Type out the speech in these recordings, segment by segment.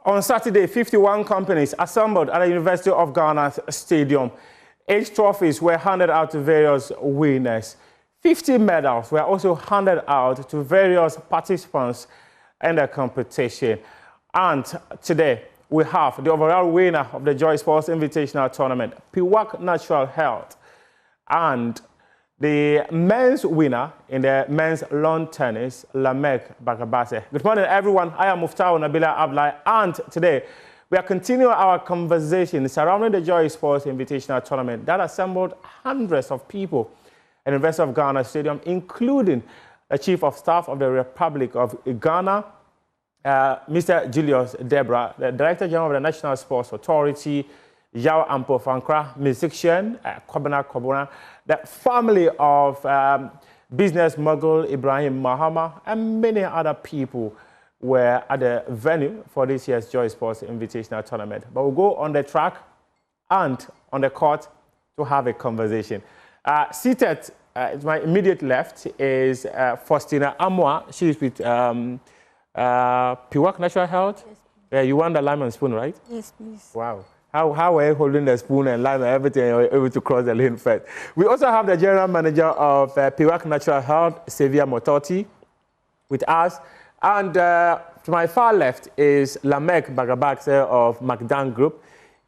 On Saturday, 51 companies assembled at the University of Ghana Stadium. 8 trophies were handed out to various winners. 50 medals were also handed out to various participants in the competition. And today, we have the overall winner of the JoySports Invitational Tournament, Piwak Natural Health, and the men's winner in the men's lawn tennis, Lamek Bakabase. Good morning, everyone. I am Muftau Nabila Ablai, and today we are continuing our conversation surrounding the JoySports Invitational Tournament that assembled hundreds of people at the University of Ghana Stadium, including the Chief of Staff of the Republic of Ghana, Mr. Julius Debra, the Director General of the National Sports Authority, Yao Ampo Fankra, musician, Kobana, the family of business mogul Ibrahim Mahama, and many other people were at the venue for this year's JoySports Invitational Tournament. But we'll go on the track and on the court to have a conversation. Seated to my immediate left is Faustina Amwa. She's with Piwak Natural Health. Yes, you won the lime and spoon, right? Yes, please. Wow. How were you holding the spoon and lime and everything and you were able to cross the lane first? We also have the General Manager of Piwak Natural Health, Xavier Mototi, with us. And to my far left is Lamek Bagabakse of McDan Group.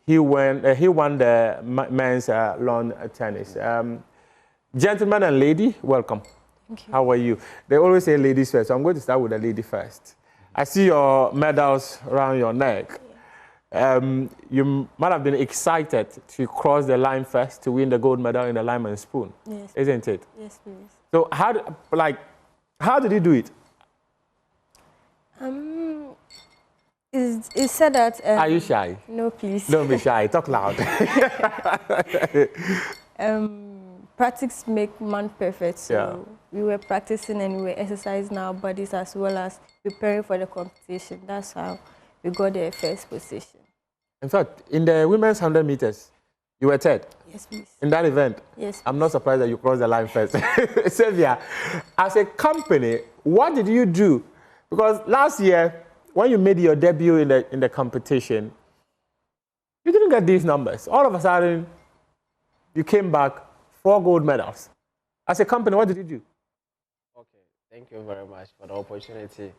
He won the men's lawn tennis. Gentlemen and lady, welcome. Thank you. How are you? They always say ladies first, so I'm going to start with the lady first. I see your medals around your neck. You might have been excited to cross the line first to win the gold medal in the lime and spoon. Yes. Isn't it? Yes, please. So how did you do it? It's said that... Are you shy? No, please. Don't be shy. Talk loud. Practice make man perfect. So yeah. We were practicing and we were exercising our bodies as well as preparing for the competition. That's how we got the first position. In fact, in the women's 100 meters, you were third. Yes, please. In that event? Yes, please. I'm not surprised that you crossed the line first. Xavier, as a company, what did you do? Because last year, when you made your debut in the competition, you didn't get these numbers. All of a sudden, you came back 4 gold medals. As a company, what did you do? Okay, thank you very much for the opportunity.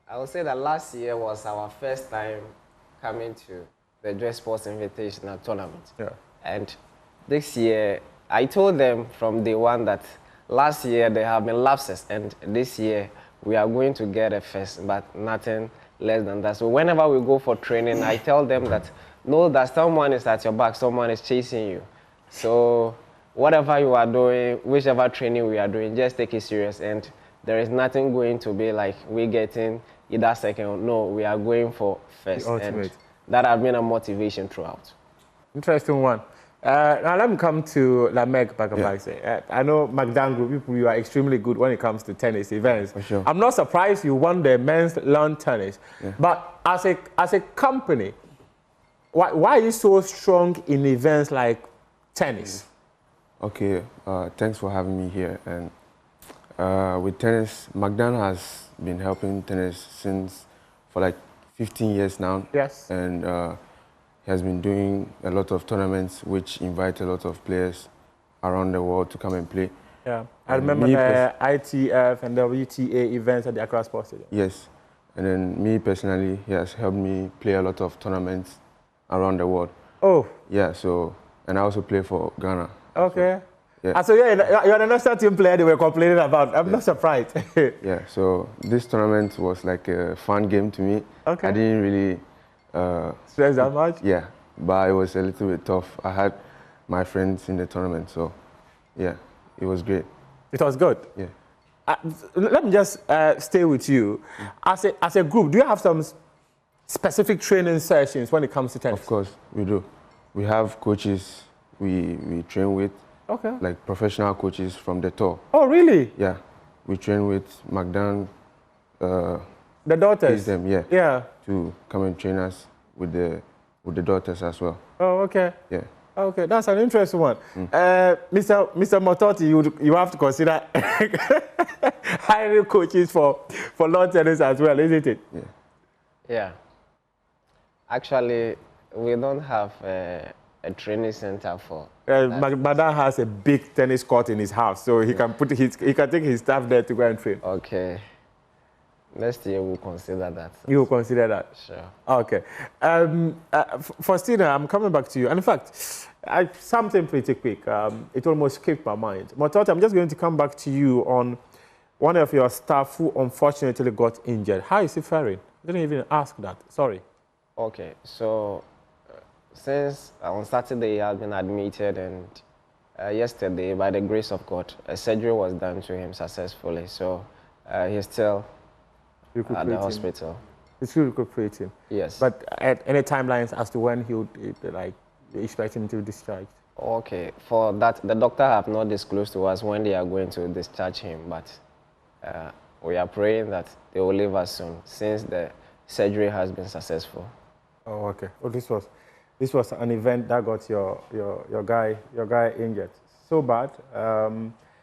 I would say that last year was our first time coming to the JoySports Invitational Tournament. Yeah. And this year, I told them from day one that last year there have been lapses, and this year we are going to get a first, but nothing less than that. So whenever we go for training, I tell them that know that someone is at your back, someone is chasing you. So whatever you are doing, whichever training we are doing, just take it serious. And there is nothing going to be like we getting either second. No, we are going for first. And that has been a motivation throughout. Interesting one. Now let me come to Lamek Bakabakse. Yeah. I know McDan Group, you are extremely good when it comes to tennis events. For sure. I'm not surprised you won the men's lawn tennis. Yeah. But as a company, why are you so strong in events like tennis? Okay, thanks for having me here. And with tennis, McDan has been helping tennis for like 15 years now. Yes. And he has been doing a lot of tournaments which invite a lot of players around the world to come and play. Yeah, I remember the ITF and WTA events at the Accra Sports Stadium. Yes, and then me personally, he has helped me play a lot of tournaments around the world. Oh. Yeah, so, and I also play for Ghana. Okay. So, yeah. So yeah, you're the national team player they were complaining about. I'm not surprised. Yeah, so this tournament was like a fun game to me. Okay. I didn't really stress that much? Yeah, but it was a little bit tough. I had my friends in the tournament, so yeah, it was great. It was good? Yeah. Let me just stay with you. As a group, do you have some specific training sessions when it comes to tennis? Of course, we do. We have coaches we train with. Okay. Like professional coaches from the tour. Oh, really? Yeah. We train with McDan. The daughters? Them, yeah. Yeah. To come and train us with the daughters as well. Oh, okay. Yeah. Okay, that's an interesting one. Mr. Mototi, you have to consider hiring coaches for lawn tennis as well, isn't it? Yeah. Yeah. Actually, we don't have a training center for Madam has a big tennis court in his house, so he can take his staff there to go and train. Okay. Next year we'll consider that. You will consider that? Sure. Okay. Faustina, I'm coming back to you. And in fact, something pretty quick. It almost escaped my mind. Matota, I'm just going to come back to you on one of your staff who unfortunately got injured. How is he faring? I didn't even ask that. Sorry. Okay. So, since on Saturday he has been admitted, and yesterday, by the grace of God, a surgery was done to him successfully. So, he's still at the hospital. It's still recuperating. Yes. But at any timelines as to when he would expect him to be discharged? Okay. For that, the doctor have not disclosed to us when they are going to discharge him, but we are praying that they will leave us soon, since the surgery has been successful. Oh, okay. Oh, this was an event that got your guy injured. So bad.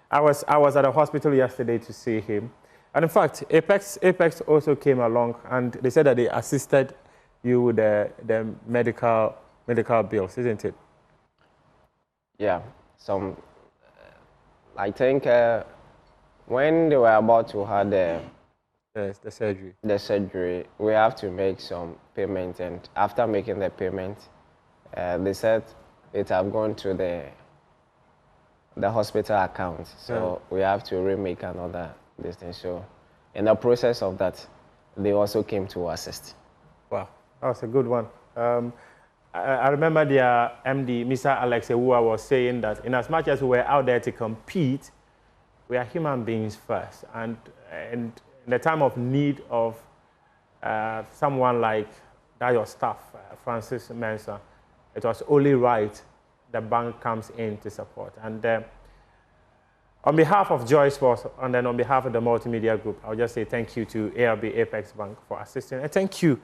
I was at the hospital yesterday to see him, and in fact, Apex also came along, and they said that they assisted you with the medical bills, isn't it? Yeah. I think when they were about to have the surgery, we have to make some payment, and after making the payment, they said it have gone to the hospital account, so we have to remake another distance. So in the process of that, they also came to assist. Wow, that was a good one. I remember their MD, Mr. Alex Ewua, was saying that in as much as we were out there to compete, we are human beings first, and in the time of need of someone like that, your staff, Francis Mensah, it was only right the bank comes in to support. And on behalf of JoySports, and then on behalf of the multimedia group, I'll just say thank you to ARB Apex Bank for assisting, and thank you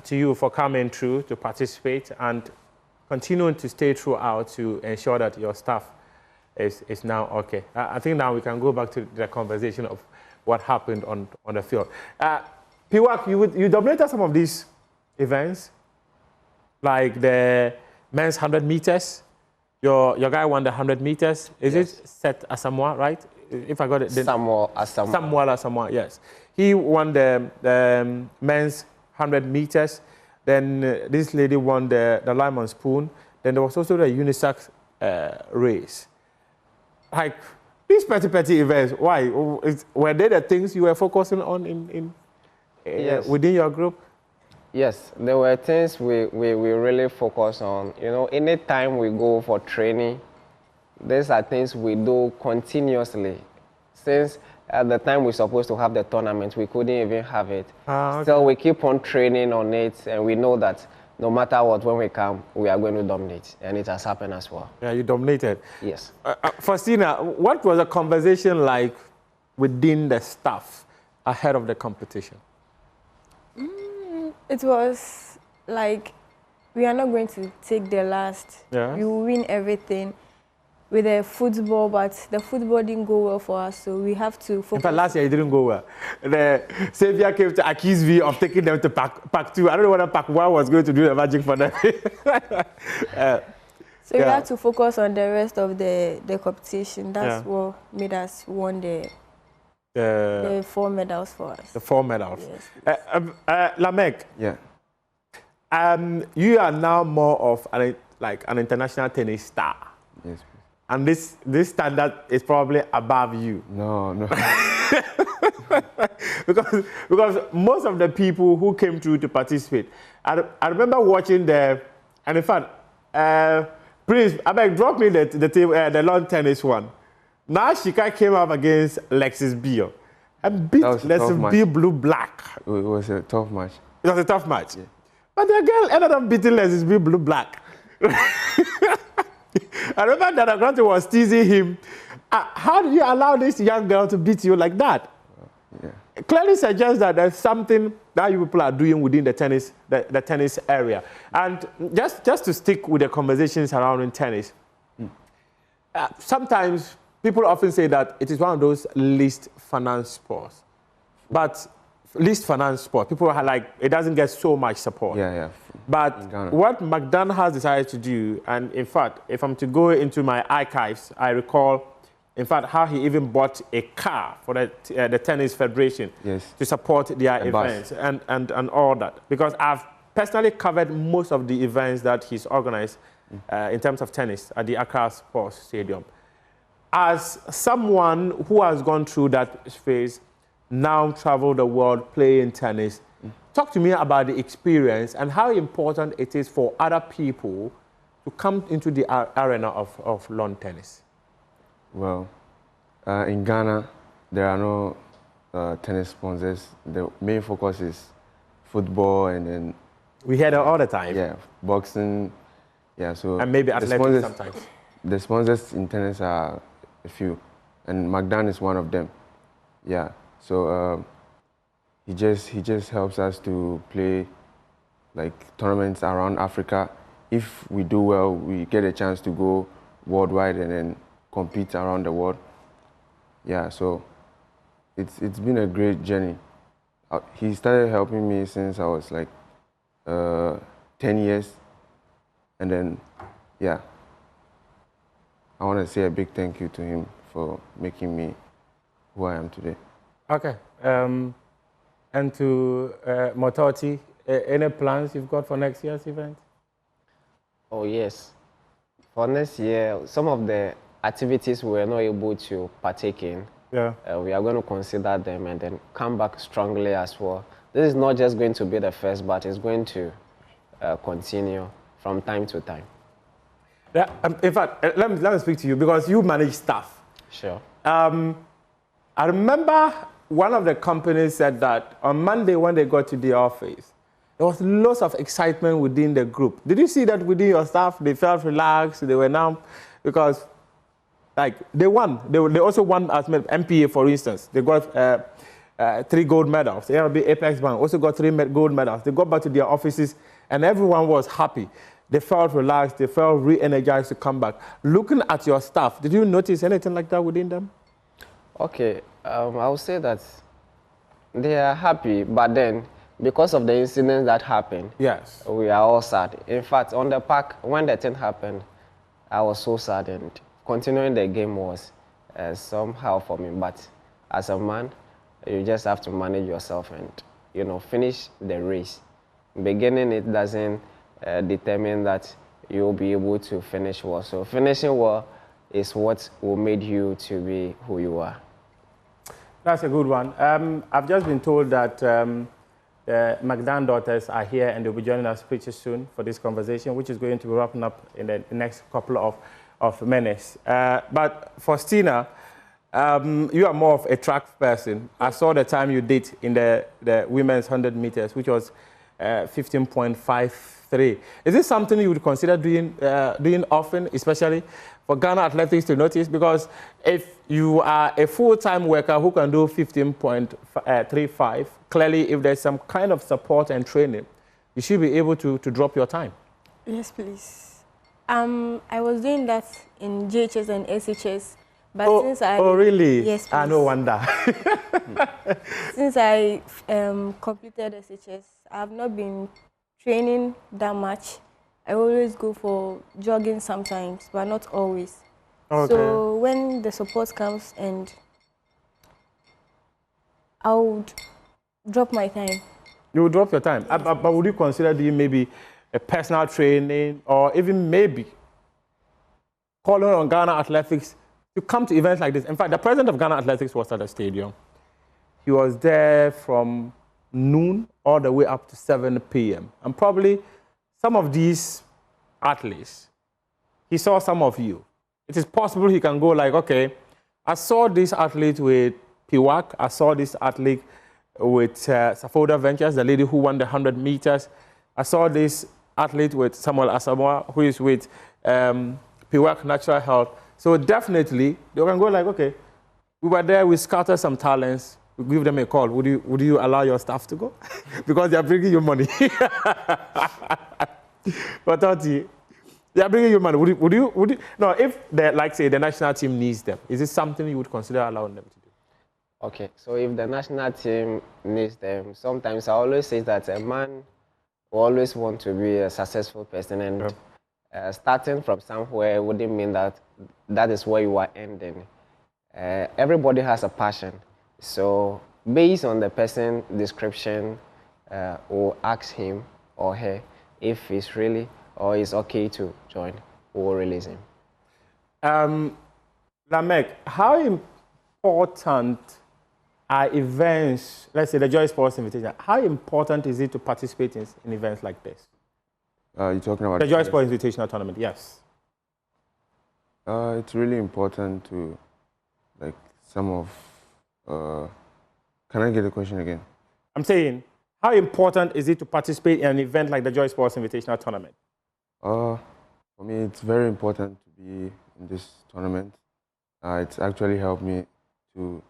to you for coming through to participate and continuing to stay throughout to ensure that your staff is now okay. I think now we can go back to the conversation of what happened on the field. Piwak, you dominated some of these events, like the men's 100 meters. Your guy won the 100 meters. Is it Seth Asamoah, right? If I got it. Samuel Asamoah, yes. He won the men's 100 meters. Then this lady won the lemon spoon. Then there was also the unisex race. Like these petty events, why? Were they the things you were focusing on within your group? Yes, there were things we really focus on. You know, anytime we go for training, these are things we do continuously. Since at the time we're supposed to have the tournament, we couldn't even have it. Okay. So we keep on training on it, and we know that no matter what, when we come, we are going to dominate, and it has happened as well. Yeah, you dominated. Yes. Faustina, what was the conversation like within the staff ahead of the competition? It was like, we are not going to take the last. Yeah. We will win everything with the football, but the football didn't go well for us, so we have to focus. In fact, last year it didn't go well. The Xavier came to accuse me of taking them to Pack 2. I don't know whether Pack 1 was going to do the magic for them. So we had to focus on the rest of the competition. That's what made us win the 4 medals for us. The 4 medals. Yes. Lamek. Yeah. You are now more of an international tennis star. Yes. And this standard is probably above you. No. because most of the people who came through to participate, I remember watching and in fact, Prince, I beg, drop me the lawn tennis one. Now Shika came up against Lexis Beal and beat Lexis Beal blue-black. It was a tough match. It was a tough match. Yeah. But the girl ended up beating Lexis Beal blue-black. I remember that Akrante was teasing him. How did you allow this young girl to beat you like that? Yeah. It clearly suggests that there's something that you people are doing within the tennis area. And just to stick with the conversations around tennis, sometimes people often say that it is one of those least financed sports. But least financed sport, people are like, it doesn't get so much support. Yeah. But what McDonald has decided to do, and in fact, if I'm to go into my archives, I recall, in fact, how he even bought a car for the Tennis Federation to support their events and all that. Because I've personally covered most of the events that he's organized in terms of tennis at the Accra Sports Stadium. As someone who has gone through that phase, now travel the world playing tennis, talk to me about the experience and how important it is for other people to come into the arena of lawn tennis. Well, in Ghana, there are no tennis sponsors. The main focus is football, and then we hear that all the time. Yeah, boxing. Yeah, so and maybe athletics sometimes. The sponsors in tennis are a few, and McDonald is one of them. Yeah, so he just helps us to play like tournaments around Africa. If we do well, we get a chance to go worldwide and then compete around the world. Yeah, so it's been a great journey. He started helping me since I was like 10 years, and then yeah, I want to say a big thank you to him for making me who I am today. Okay, and to Mototi, any plans you've got for next year's event? Oh yes, for next year, some of the activities we were not able to partake in, we are going to consider them and then come back strongly as well. This is not just going to be the first, but it's going to continue from time to time. Yeah, in fact, let me speak to you because you manage staff. Sure. I remember one of the companies said that on Monday when they got to the office, there was lots of excitement within the group. Did you see that within your staff? They felt relaxed. They were now, because like they won. They also won as NPA, for instance. They got 3 gold medals. The ARB Apex Bank also got 3 gold medals. They got back to their offices and everyone was happy. They felt relaxed. They felt re-energized to come back. Looking at your staff, did you notice anything like that within them? Okay, I would say that they are happy, but then because of the incidents that happened, yes, we are all sad. In fact, on the park, when the thing happened, I was so sad, and continuing the game was somehow for me. But as a man, you just have to manage yourself and finish the race. Beginning it doesn't determine that you'll be able to finish well. So finishing well is what will make you to be who you are. That's a good one. I've just been told that the McDonald daughters are here and they'll be joining us pretty soon for this conversation, which is going to be wrapping up in the next couple of minutes. But for Stina, you are more of a track person. I saw the time you did in the women's 100 meters, which was 15.53. Is this something you would consider doing often, especially for Ghana athletics to notice? Because if you are a full-time worker who can do 15.35, clearly if there's some kind of support and training, you should be able to drop your time. Yes, please. I was doing that in JHS and SHS, but since I... Oh, really? Yes, please. No wonder. Since I completed SHS, I have not been training that much. I always go for jogging sometimes, but not always. Okay. So when the support comes, and I would drop my time. You would drop your time? Yes. But would you consider doing maybe a personal training, or even maybe calling on Ghana Athletics to come to events like this? In fact, the president of Ghana Athletics was at the stadium. He was there from noon all the way up to 7 p.m. And probably some of these athletes, he saw some of you. It is possible he can go like, okay, I saw this athlete with Piwak, I saw this athlete with Safoda Ventures, the lady who won the 100 meters. I saw this athlete with Samuel Asamoah, who is with Piwak Natural Health. So definitely, they can go like, okay, we were there, we scattered some talents, we give them a call. Would you allow your staff to go? Because they are bringing you money. But Tati, they are bringing you money. Would you? No, if say the national team needs them, is this something you would consider allowing them to do? Okay, so if the national team needs them, sometimes I always say that a man we always want to be a successful person, and starting from somewhere wouldn't mean that that is where you are ending. Everybody has a passion, so based on the person description, we'll ask him or her if it's really or it's okay to join, we'll release him. Lamek, how important are events, let's say the JoySports Invitational, how important is it to participate in events like this? You're talking about the JoySports Invitational Tournament, yes. It's really important to, like, some of, can I get the question again? I'm saying, how important is it to participate in an event like the JoySports Invitational Tournament? For me, it's very important to be in this tournament. It's actually helped me to,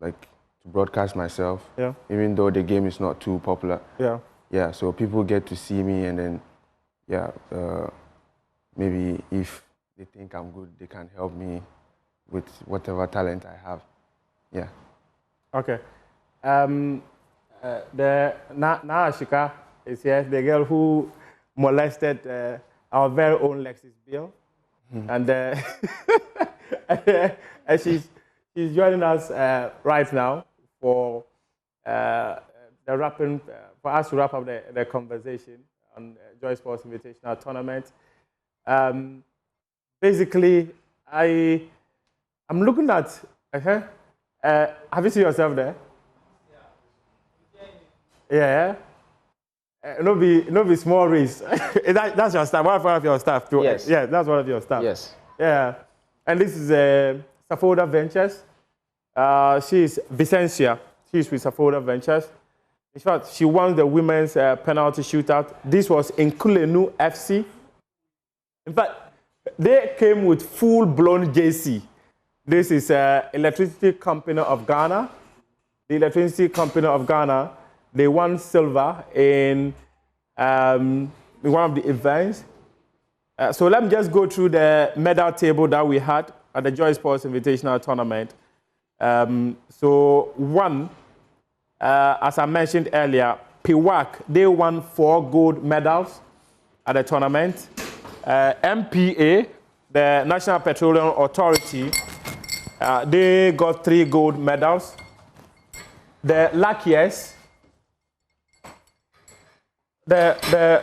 like, to broadcast myself, even though the game is not too popular. Yeah, so people get to see me, and then, maybe if they think I'm good, they can help me with whatever talent I have. Yeah. Okay. The Naashika is here, the girl who molested our very own Lexis Bill, and and she's joining us right now for for us to wrap up the conversation on JoySports Invitational Tournament. Basically, I'm looking at. Have you seen yourself there? Yeah. No be small race. That's your staff. One of your staff too. Yes. Yeah, that's one of your staff. Yes. Yeah. And this is Safoda Ventures. She is Vicencia. She's with Safoda Ventures. In fact, she won the women's penalty shootout. This was in Kulenu FC. In fact, they came with full-blown JC. This is Electricity Company of Ghana. The Electricity Company of Ghana, they won silver in one of the events. So let me just go through the medal table that we had at the JoySports Invitational Tournament. So one, as I mentioned earlier, Piwak, they won 4 gold medals at the tournament. NPA, the National Petroleum Authority, they got 3 gold medals. The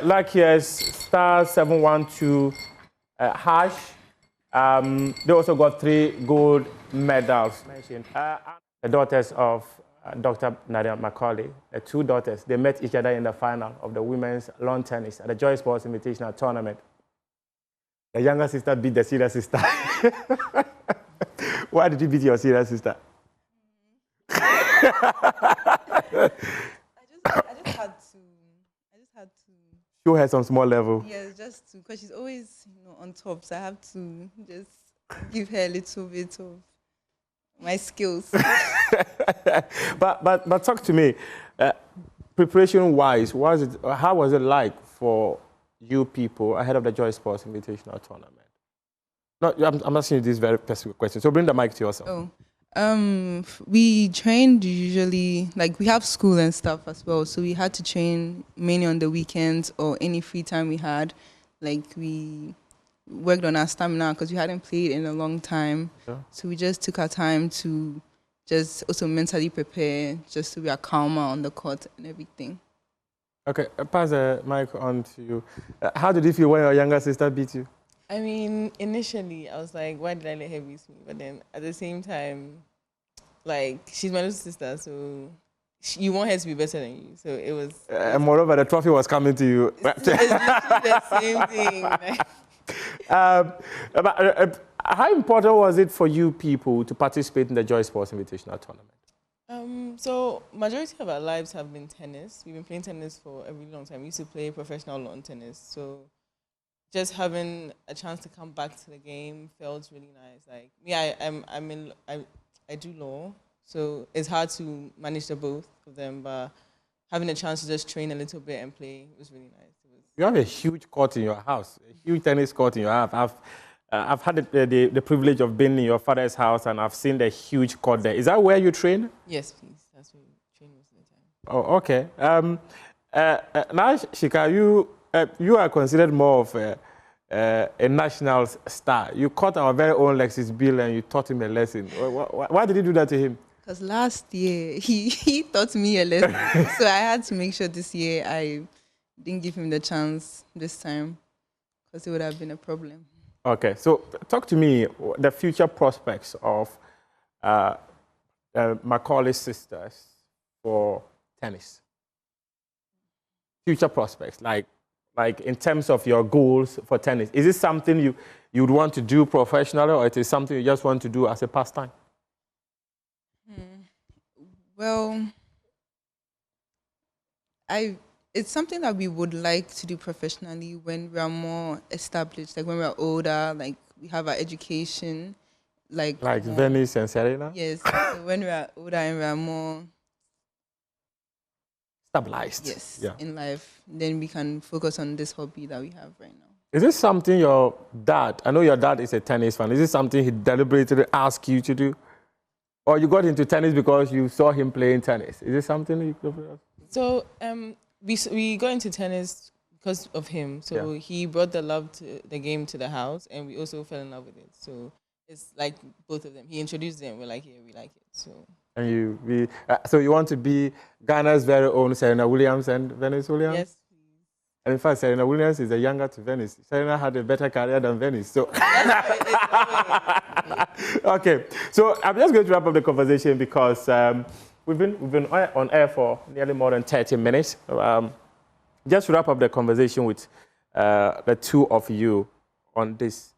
luckiest star 712 hash, they also got 3 gold medals. The daughters of Dr. Nadia Macaulay, the 2 daughters, they met each other in the final of the women's lawn tennis at the JoySports Invitational Tournament. The younger sister beat the senior sister. Why did you beat your senior sister? I just had to show her some small level. Yes, just to, because she's always on top, so I have to just give her a little bit of my skills. but talk to me, preparation-wise, how was it like for you people ahead of the JoySports Invitational Tournament? No, I'm asking you this very specific question, so bring the mic to yourself. We trained usually, like we have school and stuff as well, so we had to train mainly on the weekends or any free time we had. Like we worked on our stamina because we hadn't played in a long time. So we just took our time to just also mentally prepare, just so we are calmer on the court and everything. Okay, pass the mic on to you. How did you feel when your younger sister beat you? I mean, initially, I was like, why did I let her beat me? But then, at the same time, like, she's my little sister, so you want her to be better than you. So it was... and moreover, the trophy was coming to you. It's literally the same thing. How important was it for you people to participate in the JoySports Invitational Tournament? So, majority of our lives have been tennis. We've been playing tennis for a really long time. We used to play professional lawn tennis, so... just having a chance to come back to the game felt really nice. Like me, I do law, so it's hard to manage the both of them. But having a chance to just train a little bit and play was really nice. You have a huge court in your house, a huge tennis court in your house. I've had the privilege of being in your father's house, and I've seen the huge court there. Is that where you train? Yes, please. That's where we train most of the time. Oh, okay. Now, Shika, you are considered more of a national star. You caught our very own Lexis Bill and you taught him a lesson. Why did you do that to him? Because last year, he taught me a lesson. So I had to make sure this year I didn't give him the chance this time, because it would have been a problem. Okay, so talk to me the future prospects of Macaulay's sisters for tennis. Future prospects, like in terms of your goals for tennis. Is this something you would want to do professionally, or it is something you just want to do as a pastime? Well, it's something that we would like to do professionally when we are more established, like when we are older, like we have our education, like Venice and Serena? Yes, so when we are older and we are more stabilized. Yes, yeah. In life, then we can focus on this hobby that we have right now. Is this something your dad, I know your dad is a tennis fan, is this something he deliberately asked you to do? Or you got into tennis because you saw him playing tennis? Is this something you... So we got into tennis because of him. So he brought the love to the game to the house, and we also fell in love with it. So it's like both of them. He introduced them. We're like, yeah, we like it. So. And so you want to be Ghana's very own Serena Williams and Venus Williams? Yes. And in fact, Serena Williams is the younger to Venus. Serena had a better career than Venus. So. Okay, so I'm just going to wrap up the conversation because we've been on air for nearly more than 30 minutes. Just to wrap up the conversation with the two of you on this.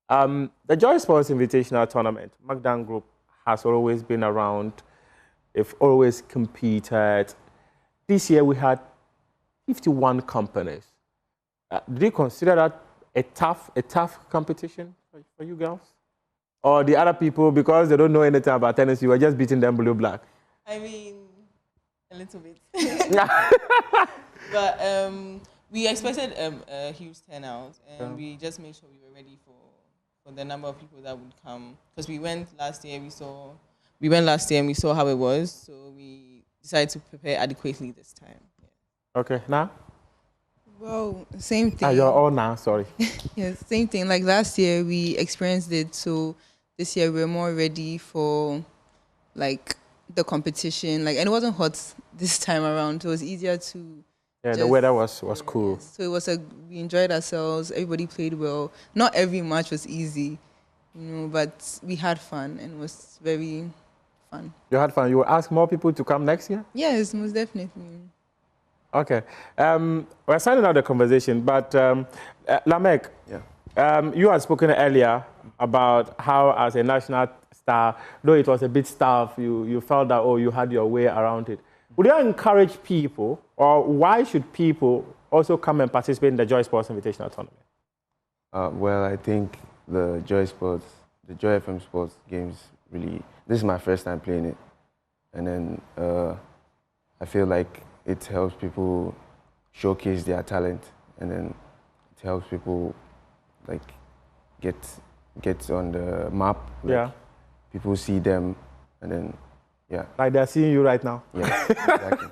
The JoySports Invitational Tournament, Magdan Group has always been around. They've always competed. This year we had 51 companies. Did you consider that a tough competition for you girls? Or the other people, because they don't know anything about tennis, you were just beating them blue-black? I mean, a little bit. But we expected a huge turnout, and we just made sure we were ready for the number of people that would come. Because we went last year and we saw how it was, so we decided to prepare adequately this time. Yeah. Okay, now? Well, same thing. You're all now, sorry. Yes, same thing. Like last year, we experienced it, so this year we're more ready for like the competition. Like, and it wasn't hot this time around, so it was easier to. Yeah, the weather was cool. Yes. So it was we enjoyed ourselves. Everybody played well. Not every match was easy, but we had fun and it was very fun. You had fun. You will ask more people to come next year? Yes, most definitely. Okay. We're signing out the conversation, but Lamek, you had spoken earlier about how, as a national star, though it was a bit tough, you felt that, you had your way around it. Would you encourage people, or why should people also come and participate in the JoySports Invitational Tournament? Well, I think the Joy FM Sports games really, this is my first time playing it. And then I feel like it helps people showcase their talent, and then it helps people like get on the map. Like, people see them, and then like they're seeing you right now. Yeah, exactly.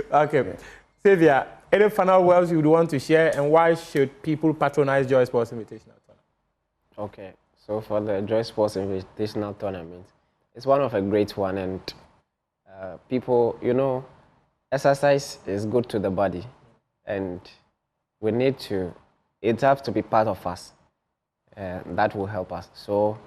Okay, Sylvia, any final words you would want to share, and why should people patronize JoySports Invitational Tournament? Okay, so for the JoySports Invitational Tournament, it's one of a great one, and people, exercise is good to the body, and it has to be part of us. That will help us. So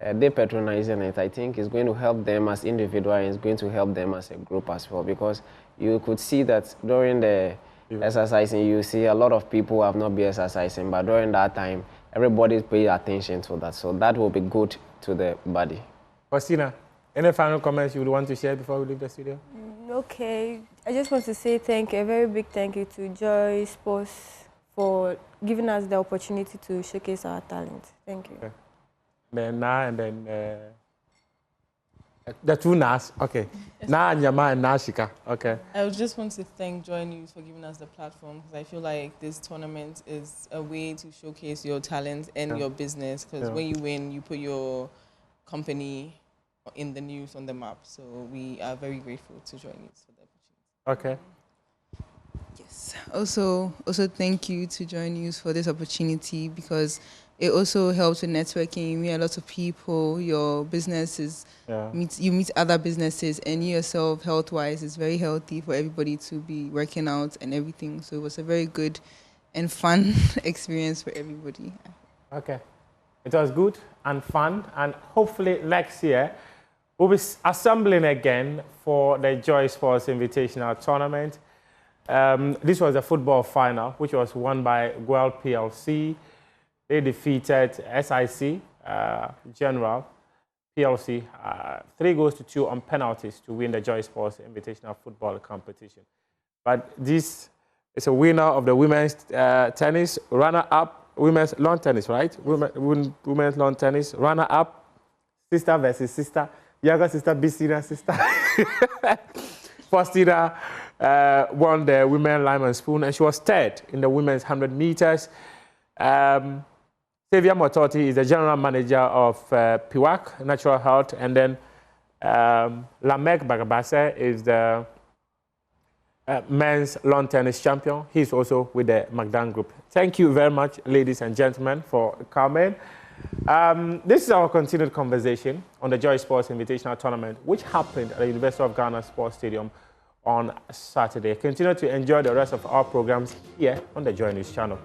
they patronizing it, I think, is going to help them as individuals, and it's going to help them as a group as well, because you could see that during the exercising, you see a lot of people have not been exercising, but during that time, everybody pay attention to that. So that will be good to the body. Faustina, any final comments you would want to share before we leave the studio? Okay, I just want to say thank you, a very big thank you to JoySports for giving us the opportunity to showcase our talent. Thank you. Okay. Then Na and then the two Nas. Okay. Na Nyama and Nashika. Okay. I just want to thank Joy News for giving us the platform, because I feel like this tournament is a way to showcase your talent and your business, because when you win, you put your company in the news, on the map. So we are very grateful to Joy News for the opportunity. Okay. Yes. Also, thank you to Joy News for this opportunity because it also helps with networking. You meet a lot of people. Your businesses you meet other businesses, and you yourself, health-wise, is very healthy for everybody to be working out and everything. So it was a very good and fun experience for everybody. Okay, it was good and fun, and hopefully next year we'll be assembling again for the JoySports Invitational Tournament. This was a football final, which was won by Guel PLC. They defeated SIC General PLC 3-2 on penalties to win the JoySports Invitational Football Competition. But this is a winner of the women's tennis, runner-up, women's lawn tennis, right? Women's lawn tennis, runner-up, sister versus sister, younger sister, big senior sister. Faustina won the women's lime and spoon, and she was third in the women's 100 meters. Xavier Mototi is the general manager of Piwak Natural Health, and then Lamek Bagabase is the men's lawn tennis champion. He's also with the Magdan Group. Thank you very much, ladies and gentlemen, for coming. This is our continued conversation on the JoySports Invitational Tournament, which happened at the University of Ghana Sports Stadium on Saturday. Continue to enjoy the rest of our programs here on the Joy News channel.